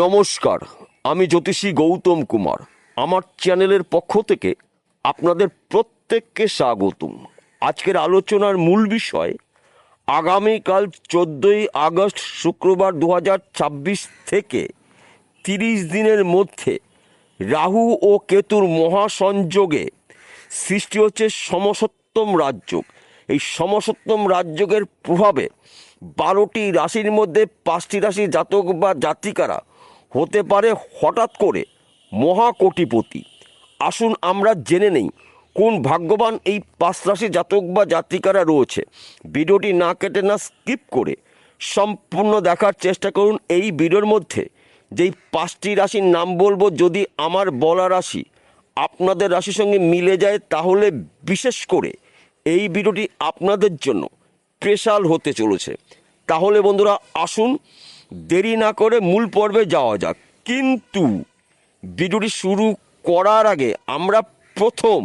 নমস্কার, আমি জ্যোতিষী গৌতম কুমার। আমার চ্যানেলের পক্ষ থেকে আপনাদের প্রত্যেককে স্বাগতম। আজকের আলোচনার মূল বিষয় আগামীকাল 14ই আগস্ট শুক্রবার 2026 থেকে 30 দিনের মধ্যে রাহু ও কেতুর মহাসংযোগে সৃষ্টি হচ্ছে সমসপ্তম রাজযোগ। এই সমসপ্তম রাজযোগের প্রভাবে 12টি রাশির মধ্যে 5টি রাশির জাতক বা জাতিকারা হতে পারে হঠাৎ করে মহাকোটিপতি। আসুন আমরা জেনে নেই কোন ভাগ্যবান এই 5 রাশির জাতক বা জাতিকারা রয়েছে। ভিডিওটি না কেটে না স্কিপ করে সম্পূর্ণ দেখার চেষ্টা করুন। এই ভিডিওর মধ্যে যেই 5টি রাশির নাম বলবো, যদি আমার বলা রাশি আপনাদের রাশির সঙ্গে মিলে যায় তাহলে বিশেষ করে এই ভিডিওটি আপনাদের জন্য স্পেশাল হতে চলেছে। তাহলে বন্ধুরা আসুন দেরি না করে মূল পর্বে যাওয়া যাক। কিন্তু ভিডিওটি শুরু করার আগে আমরা প্রথম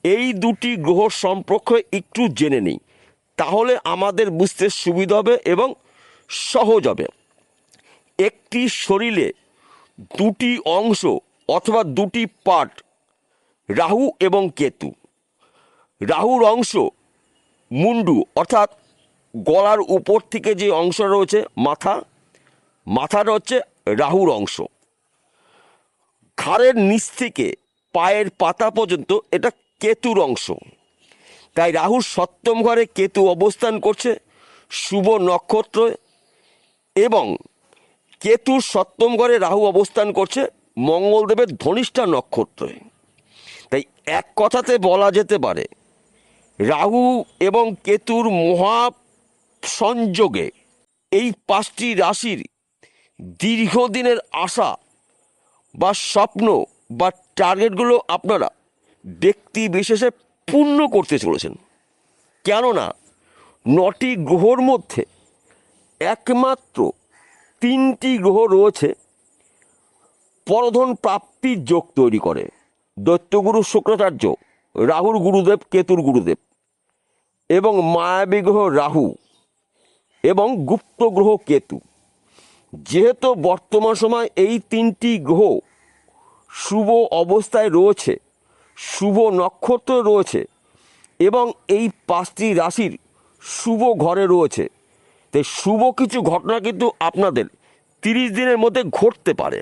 এই দুটি গ্রহ সম্পর্কে একটু জেনে নিই, তাহলে আমাদের বুঝতে সুবিধা হবে এবং সহজ হবে। একটি শরীরে দুটি অংশ অথবা দুটি পার্ট, রাহু এবং কেতু। রাহুর অংশ মুন্ডু অর্থাৎ গলার উপর থেকে যে অংশ রয়েছে মাথাটা হচ্ছে রাহুর অংশ। ঘাড়ের নিচ থেকে পায়ের পাতা পর্যন্ত এটা কেতুর অংশ। তাই রাহুর সপ্তম ঘরে কেতু অবস্থান করছে শুভ নক্ষত্র, এবং কেতুর সপ্তম ঘরে রাহু অবস্থান করছে মঙ্গলদেবের ধনিষ্ঠা নক্ষত্রে। তাই এক কথাতে বলা যেতে পারে রাহু এবং কেতুর মহা সংযোগে এই 5টি রাশির দীর্ঘদিনের আশা বা স্বপ্ন বা টার্গেটগুলো আপনারা ব্যক্তি বিশেষে পূর্ণ করতে চলেছেন। কেননা 9টি গ্রহর মধ্যে একমাত্র 3টি গ্রহ রয়েছে পরধন প্রাপ্তির যোগ তৈরি করে। দৈত্যগুরু শুক্রাচার্য, রাহুর গুরুদেব কেতুর গুরুদেব, এবং মায়াবী গ্রহ রাহু এবং গুপ্ত গ্রহ কেতু। যেহেতু বর্তমান সময় এই 3টি গ্রহ শুভ অবস্থায় রয়েছে, শুভ নক্ষত্র রয়েছে এবং এই 5টি রাশির শুভ ঘরে রয়েছে, তাই শুভ কিছু ঘটনা কিন্তু আপনাদের 30 দিনের মধ্যে ঘটতে পারে।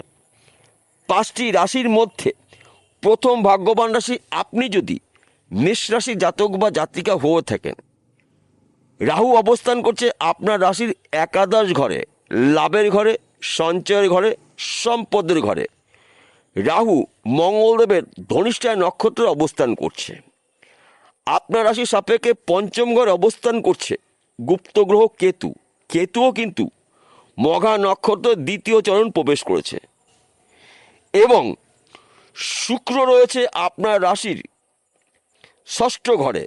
5টি রাশির মধ্যে প্রথম ভাগ্যবান রাশি আপনি যদি মেষ রাশি জাতক বা জাতিকা হয়ে থাকেন, রাহু অবস্থান করছে আপনার রাশির একাদশ ঘরে, লাভের ঘরে, সঞ্চয়ের ঘরে, সম্পদের ঘরে। রাহু মঙ্গলদেবের ধনিষ্ঠা নক্ষত্রে অবস্থান করছে। আপনার রাশির সাপেক্ষে পঞ্চম ঘরে অবস্থান করছে গুপ্ত গ্রহ কেতু। কেতুও কিন্তু মঘা নক্ষত্র দ্বিতীয় চরণ প্রবেশ করেছে, এবং শুক্র রয়েছে আপনার রাশির ষষ্ঠ ঘরে।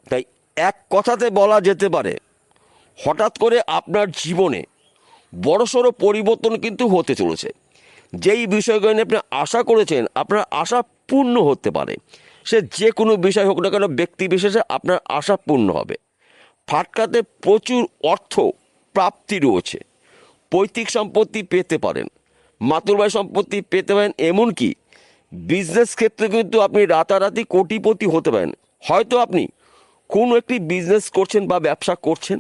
তাই এক কথাতে বলা যেতে পারে হঠাৎ করে আপনার জীবনে বড়সড় পরিবর্তন কিন্তু হতে চলেছে। যেই বিষয়গুলো নিয়ে আপনি আশা করেছেন আপনার আশা পূর্ণ হতে পারে। সে যে কোনো বিষয় হোক না কেন, ব্যক্তি বিশেষে আপনার আশা পূর্ণ হবে। ফাটকাতে প্রচুর অর্থ প্রাপ্তি রয়েছে। পৈতৃক সম্পত্তি পেতে পারেন, মাতুরবাড়ি সম্পত্তি পেতে পারেন, এমনকি বিজনেস ক্ষেত্রে কিন্তু আপনি রাতারাতি কোটিপতি হতে পারেন। হয়তো আপনি কোনো একটি বিজনেস করছেন বা ব্যবসা করছেন,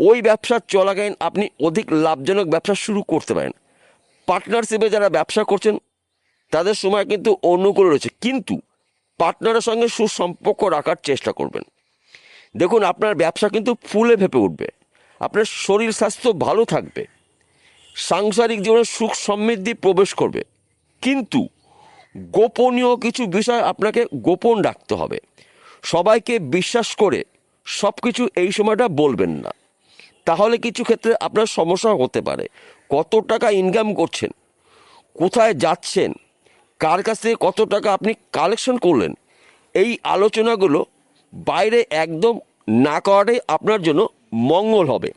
ওই ব্যবসার চলাকালীন আপনি অধিক লাভজনক ব্যবসা শুরু করতে পারেন। পার্টনারশিপে যারা ব্যবসা করছেন তাদের সময় কিন্তু অনুকূল রয়েছে, কিন্তু পার্টনারের সঙ্গে সুসম্পর্ক রাখার চেষ্টা করবেন। দেখুন আপনার ব্যবসা কিন্তু ফুলে ফেঁপে উঠবে, আপনার শরীর স্বাস্থ্য ভালো থাকবে, সাংসারিক জীবনে সুখ সমৃদ্ধি প্রবেশ করবে। কিন্তু গোপনীয় কিছু বিষয় আপনাকে গোপন রাখতে হবে। সবাইকে বিশ্বাস করে সব কিছু এই সময়টা বলবেন না, তাহলে কিছু ক্ষেত্রে আপনার সমস্যা হতে পারে। কত টাকা ইনকাম করছেন, কোথায় যাচ্ছেন, কার কাছ থেকে কত টাকা আপনি কালেকশন করলেন, এই আলোচনাগুলো বাইরে একদম না করাটাই আপনার জন্য মঙ্গল হবে।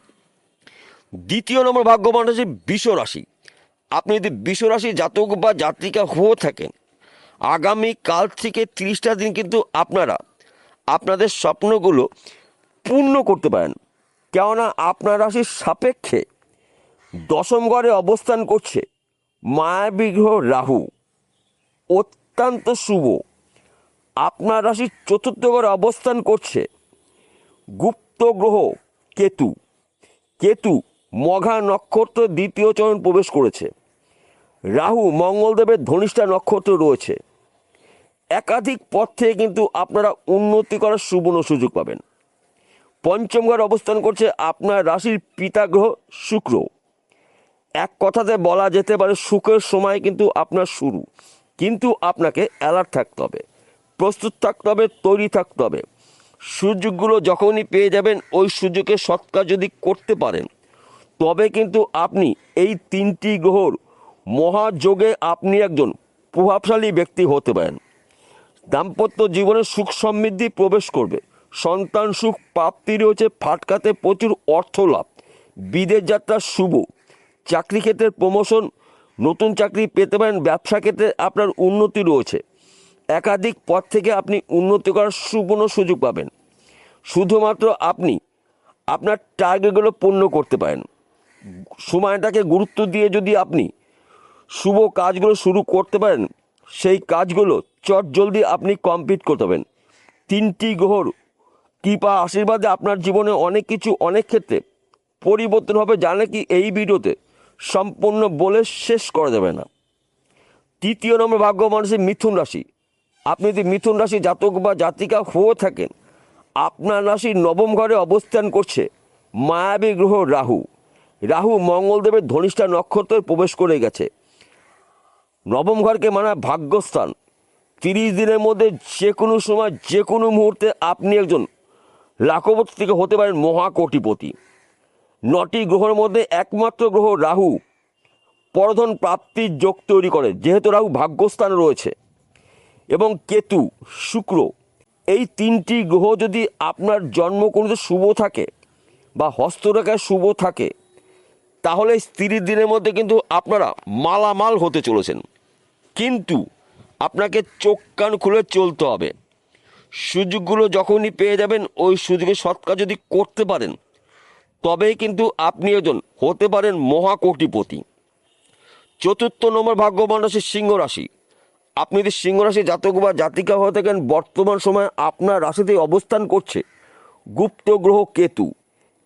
দ্বিতীয় নম্বর ভাগ্যবান রাশি বৃষ রাশি। আপনি যদি বৃষ রাশি জাতক বা জাতিকা হয়ে থাকেন, আগামী কাল থেকে 30টা দিন কিন্তু আপনারা আপনাদের স্বপ্নগুলো পূর্ণ করতে পারেন। কেননা আপনার রাশির সাপেক্ষে দশম ঘরে অবস্থান করছে মায়াবী গ্রহ রাহু, অত্যন্ত শুভ। আপনার রাশির চতুর্থ ঘরে অবস্থান করছে গুপ্ত গ্রহ কেতু। কেতু মঘা নক্ষত্র দ্বিতীয় চরণ প্রবেশ করেছে। রাহু মঙ্গলদেবের ধনিষ্ঠা নক্ষত্র রয়েছে। একাধিক পথ থেকে কিন্তু আপনারা উন্নতি করার সুবর্ণ সুযোগ পাবেন। পঞ্চম ঘরে অবস্থান করছে আপনার রাশির পিতা গ্রহ শুক্র। এক কথাতে বলা যেতে পারে সুখের সময় কিন্তু আপনার শুরু, কিন্তু আপনাকে অ্যালার্ট থাকতে হবে, প্রস্তুত থাকতে হবে, তৈরি থাকতে হবে। সুযোগগুলো যখনই পেয়ে যাবেন ওই সুযোগে সৎকার যদি করতে পারেন তবে কিন্তু আপনি এই তিনটি গ্রহর মহাযোগে আপনি একজন প্রভাবশালী ব্যক্তি হতে পারেন। দাম্পত্য জীবনে সুখ সমৃদ্ধি প্রবেশ করবে, সন্তান সুখ প্রাপ্তি রয়েছে, ফাটকাতে প্রচুর অর্থ লাভ, বিদেশ যাত্রা শুভ, চাকরি ক্ষেত্রে প্রমোশন, নতুন চাকরি পেতে পারেন, ব্যবসা ক্ষেত্রে আপনার উন্নতি রয়েছে। একাধিক পথ থেকে আপনি উন্নতি করার সুবর্ণ সুযোগ পাবেন। শুধুমাত্র আপনি আপনার টার্গেটগুলো পূর্ণ করতে পারেন। সময়টাকে গুরুত্ব দিয়ে যদি আপনি শুভ কাজগুলো শুরু করতে পারেন সেই কাজগুলো চটজলদি আপনি কমপ্লিট করতে পারেন। তিনটি গ্রহর কৃপা আশীর্বাদে আপনার জীবনে অনেক কিছু অনেক ক্ষেত্রে পরিবর্তন হবে, যা নাকি এই ভিডিওতে সম্পূর্ণ বলে শেষ করা যাবে না। তৃতীয় নম্বর ভাগ্য মানুষের মিথুন রাশি। আপনি যদি মিথুন রাশি জাতক বা জাতিকা হয়ে থাকেন, আপনার রাশির নবম ঘরে অবস্থান করছে মায়াবী গ্রহ রাহু। রাহু মঙ্গলদেবের ধনিষ্ঠা নক্ষত্রে প্রবেশ করে গেছে। নবম ঘরকে মানে ভাগ্যস্থান। 30 দিনের মধ্যে যে কোনো সময় যে কোনো মুহূর্তে আপনি একজন লাখপতি থেকে হতে পারেন মহাকোটিপতি। 9টি গ্রহের মধ্যে একমাত্র গ্রহ রাহু পরধন প্রাপ্তির যোগ তৈরি করে, যেহেতু রাহু ভাগ্যস্থানে রয়েছে, এবং কেতু শুক্র, এই তিনটি গ্রহ যদি আপনার জন্মকুণ্ডে শুভ থাকে বা হস্তরেখায় শুভ থাকে তাহলে 30 দিনের মধ্যে কিন্তু আপনারা মালামাল হতে চলেছেন। কিন্তু আপনাকে চোখ কান খুলে চলতে হবে। সুযোগগুলো যখনই পেয়ে যাবেন ওই সুযোগে সৎকার যদি করতে পারেন তবেই কিন্তু আপনি একজন হতে পারেন মহাকোটিপতি। চতুর্থ নম্বর ভাগ্যবান রাশি সিংহ রাশি। আপনি যদি সিংহ রাশি জাতক বা জাতিকা হয়ে থাকেন, বর্তমান সময়ে আপনার রাশিতে অবস্থান করছে গুপ্ত গ্রহ কেতু।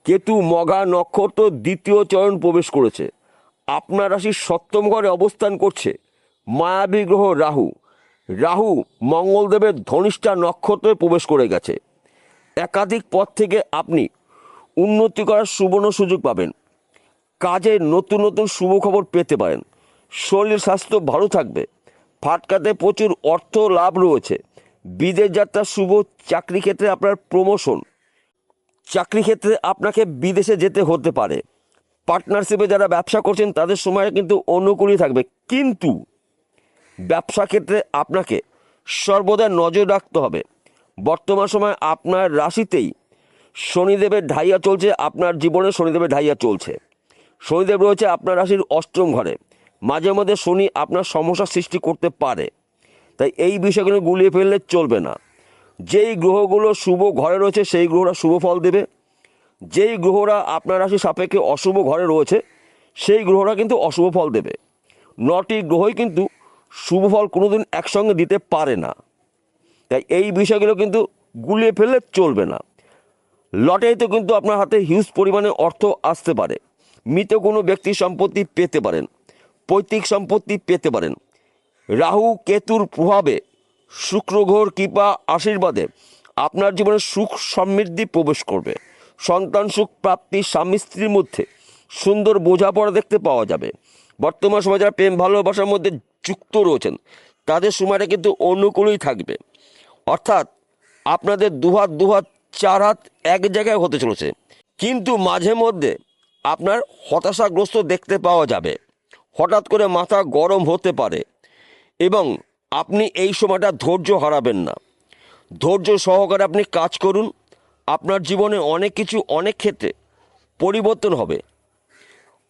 কেতু মঘা নক্ষত্র দ্বিতীয় চরণ প্রবেশ করেছে। আপনার রাশির সপ্তম ঘরে অবস্থান করছে মায়াবী গ্রহ রাহু। রাহু মঙ্গলদেবের ধনিষ্ঠা নক্ষত্রে প্রবেশ করে গেছে। একাধিক পথ থেকে আপনি উন্নতি করার সুবর্ণ সুযোগ পাবেন। কাজে নতুন নতুন শুভ খবর পেতে পারেন। শরীর স্বাস্থ্য ভালো থাকবে, ফাটকাতে প্রচুর অর্থ লাভ রয়েছে, বিদেশ যাত্রা শুভ, চাকরি ক্ষেত্রে আপনার প্রমোশন, চাকরি ক্ষেত্রে আপনাকে বিদেশে যেতে হতে পারে। পার্টনারশিপে যারা ব্যবসা করছেন তাদের সময় কিন্তু অনুকূলই থাকবে, কিন্তু ব্যবসা ক্ষেত্রে আপনাকে সর্বদা নজর রাখতে হবে। বর্তমান সময় আপনার রাশিতেই শনিদেবের ঢাইয়া চলছে, আপনার জীবনে শনিদেবের ঢাইয়া চলছে। শনিদেব রয়েছে আপনার রাশির অষ্টম ঘরে। মাঝে মধ্যে শনি আপনার সমস্যার সৃষ্টি করতে পারে, তাই এই বিষয়গুলো গুলিয়ে ফেললে চলবে না। যেই গ্রহগুলো শুভ ঘরে রয়েছে সেই গ্রহরা শুভ ফল দেবে, যেই গ্রহরা আপনার রাশি সাপেক্ষে অশুভ ঘরে রয়েছে সেই গ্রহরা কিন্তু অশুভ ফল দেবে। 9টি গ্রহই কিন্তু শুভ ফল কোনোদিন একসঙ্গে দিতে পারে না, তাই এই বিষয়গুলো কিন্তু গুলিয়ে ফেললে চলবে না। লটারিতে কিন্তু আপনার হাতে হিউজ পরিমাণে অর্থ আসতে পারে। মৃত কোনো ব্যক্তির সম্পত্তি পেতে পারেন, পৈতৃক সম্পত্তি পেতে পারেন। রাহু কেতুর প্রভাবে শুক্র গ্রহর কৃপা আশীর্বাদে আপনার জীবনে সুখ সমৃদ্ধি প্রবেশ করবে। সন্তান সুখ প্রাপ্তি, স্বামী স্ত্রীর মধ্যে সুন্দর বোঝাপড়া দেখতে পাওয়া যাবে। বর্তমান সময় যারা প্রেম ভালোবাসার মধ্যে যুক্ত রয়েছেন তাদের সময়টা কিন্তু অনুকূলই থাকবে। অর্থাৎ আপনাদের দুহাত দুহাত চার হাত এক জায়গায় হতে চলেছে, কিন্তু মাঝে মধ্যে আপনার হতাশাগ্রস্ত দেখতে পাওয়া যাবে। হঠাৎ করে মাথা গরম হতে পারে এবং আপনি এই সময়টা ধৈর্য হারাবেন না। ধৈর্য সহকারে আপনি কাজ করুন, আপনার জীবনে অনেক কিছু অনেক ক্ষেত্রে পরিবর্তন হবে।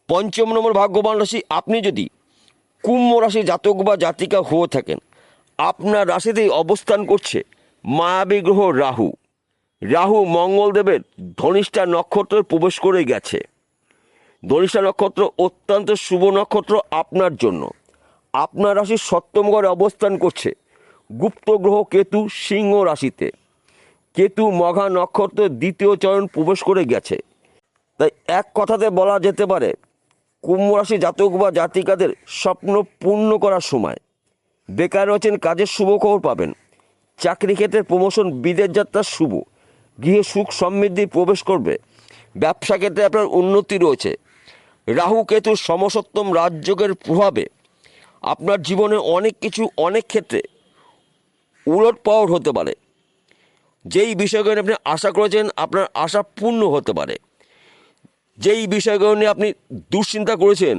পঞ্চম নম্বর ভাগ্যবান রাশি। আপনি যদি কুম্ভ রাশি জাতক বা জাতিকা হয়ে থাকেন, আপনার রাশিতেই অবস্থান করছে মায়াবী গ্রহ রাহু। রাহু মঙ্গলদেবের ধনিষ্ঠা নক্ষত্রে প্রবেশ করে গেছে। ধনিষ্ঠা নক্ষত্র অত্যন্ত শুভ নক্ষত্র আপনার জন্য। আপনার রাশির সপ্তম ঘরে অবস্থান করছে গুপ্ত গ্রহ কেতু সিংহ রাশিতে। কেতু মঘা নক্ষত্র দ্বিতীয় চরণ প্রবেশ করে গেছে। তাই এক কথাতে বলা যেতে পারে কুম্ভ রাশি জাতক বা জাতিকাদের স্বপ্ন পূর্ণ করার সময়। বেকার রয়েছেন, কাজের শুভ খবর পাবেন। চাকরি ক্ষেত্রে প্রমোশন, বিদেশ যাত্রা শুভ। গৃহে সুখ সমৃদ্ধি প্রবেশ করবে। ব্যবসা ক্ষেত্রে আপনার উন্নতি রয়েছে। রাহু কেতুর সমসপ্তম রাজযোগের প্রভাবে আপনার জীবনে অনেক কিছু অনেক ক্ষেত্রে উলট পালট হতে পারে। যেই বিষয়গুলো আপনি আশা করেছেন আপনার আশা পূর্ণ হতে পারে। যেই বিষয়গুলো নিয়ে আপনি দুশ্চিন্তা করেছেন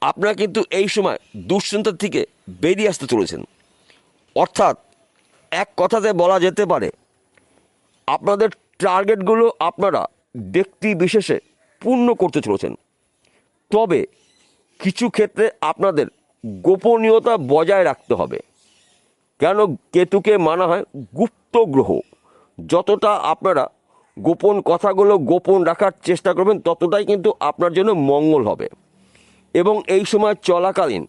আপনারা কিন্তু এই সময় দুশ্চিন্তার থেকে বেরিয়ে আসতে চলেছেন। অর্থাৎ এক কথাতে বলা যেতে পারে আপনাদের টার্গেটগুলো আপনারা ব্যক্তি বিশেষে পূর্ণ করতে চলেছেন। তবে কিছু ক্ষেত্রে আপনাদের গোপনীয়তা বজায় রাখতে হবে, কেন কেতুকে মানা হয় গুপ্ত গ্রহ। যতটা আপনারা গোপন কথাগুলো গোপন রাখার চেষ্টা করবেন ততটাই কিন্তু আপনার জন্য মঙ্গল হবে। এবং এই সময় চলাকালীন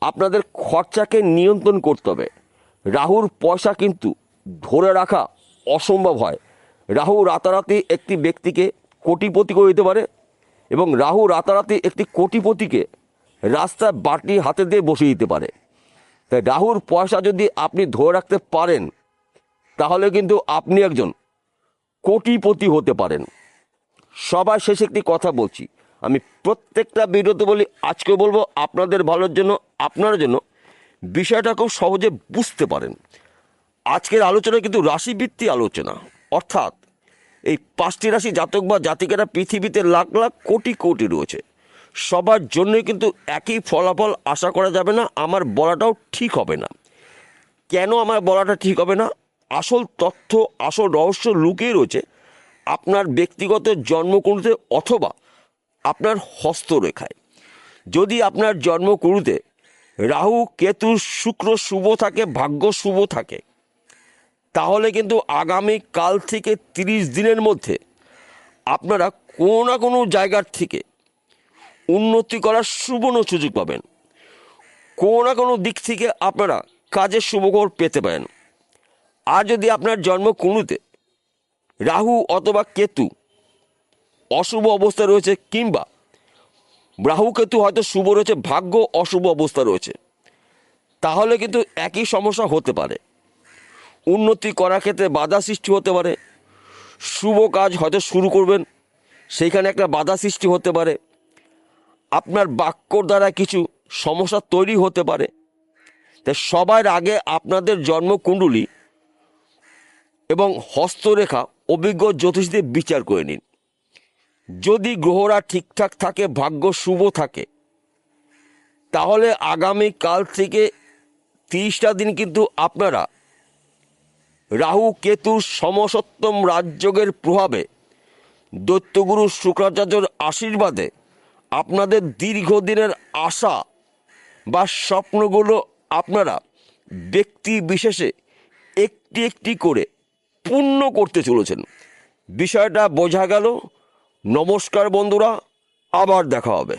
আপনাদের খরচাকে নিয়ন্ত্রণ করতে হবে। রাহুর পয়সা কিন্তু ধরে রাখা অসম্ভব হয়। রাহু রাতারাতি একটি ব্যক্তিকে কোটিপতি করে দিতে পারে এবং রাহু রাতারাতি একটি কোটিপতিকে রাস্তায় বাটি হাতে দিয়ে বসিয়ে দিতে পারে। তাই রাহুর পয়সা যদি আপনি ধরে রাখতে পারেন তাহলে কিন্তু আপনি একজন কোটিপতি হতে পারেন। সবার শেষে একটি কথা বলছি, আমি প্রত্যেকটা ভিডিওতে বলি, আজকে বলবো আপনাদের ভালোর জন্য, আপনার জন্য বিষয়টা খুব সহজে বুঝতে পারেন। আজকের আলোচনা কিন্তু রাশিভিত্তিক আলোচনা, অর্থাৎ এই 5টি রাশি জাতক বা জাতিকারা পৃথিবীতে লাখ লাখ কোটি কোটি রয়েছে। সবার জন্যই কিন্তু একই ফলাফল আশা করা যাবে না, আমার বলাটাও ঠিক হবে না। কেন আমার বলাটা ঠিক হবে না? আসল তথ্য, আসল রহস্য লুকিয়ে রয়েছে আপনার ব্যক্তিগত জন্মকুণ্ডলিতে অথবা আপনার হস্তরেখায়। যদি আপনার জন্মকুণ্ডলিতে রাহু কেতু শুক্র শুভ থাকে, ভাগ্য শুভ থাকে, তাহলে কিন্তু আগামী কাল থেকে 30 দিনের মধ্যে আপনারা কোনো না কোনো জায়গার থেকে উন্নতি করার সুবর্ণ সুযোগ পাবেন। কোনো না কোনো দিক থেকে আপনারা কাজের শুভখবর পেতে পারেন। আর যদি আপনার জন্মকুণ্ডলিতে রাহু অথবা কেতু অশুভ অবস্থা রয়েছে, কিংবা রাহু কেতু হয়তো শুভ রয়েছে, ভাগ্য অশুভ অবস্থা রয়েছে, তাহলে কিন্তু একই সমস্যা হতে পারে। উন্নতি করার ক্ষেত্রে বাধা সৃষ্টি হতে পারে। শুভ কাজ হয়তো শুরু করবেন, সেইখানে একটা বাধা সৃষ্টি হতে পারে। আপনার বাক্যর দ্বারা কিছু সমস্যা তৈরি হতে পারে। তাই সবার আগে আপনাদের জন্মকুণ্ডলী এবং হস্তরেখা অভিজ্ঞ জ্যোতিষীদের বিচার করে নিন। যদি গ্রহরা ঠিকঠাক থাকে, ভাগ্য শুভ থাকে, তাহলে আগামী কাল থেকে 30টা দিন কিন্তু আপনারা রাহু কেতুর সমসপ্তম রাজযোগের প্রভাবে দৈত্যগুরু শুক্রাচার্যর আশীর্বাদে আপনাদের দীর্ঘদিনের আশা বা স্বপ্নগুলো আপনারা ব্যক্তি বিশেষে একটি একটি করে পূর্ণ করতে চলেছেন। বিষয়টা বোঝা গেল? নমস্কার বন্ধুরা, আবার দেখা হবে।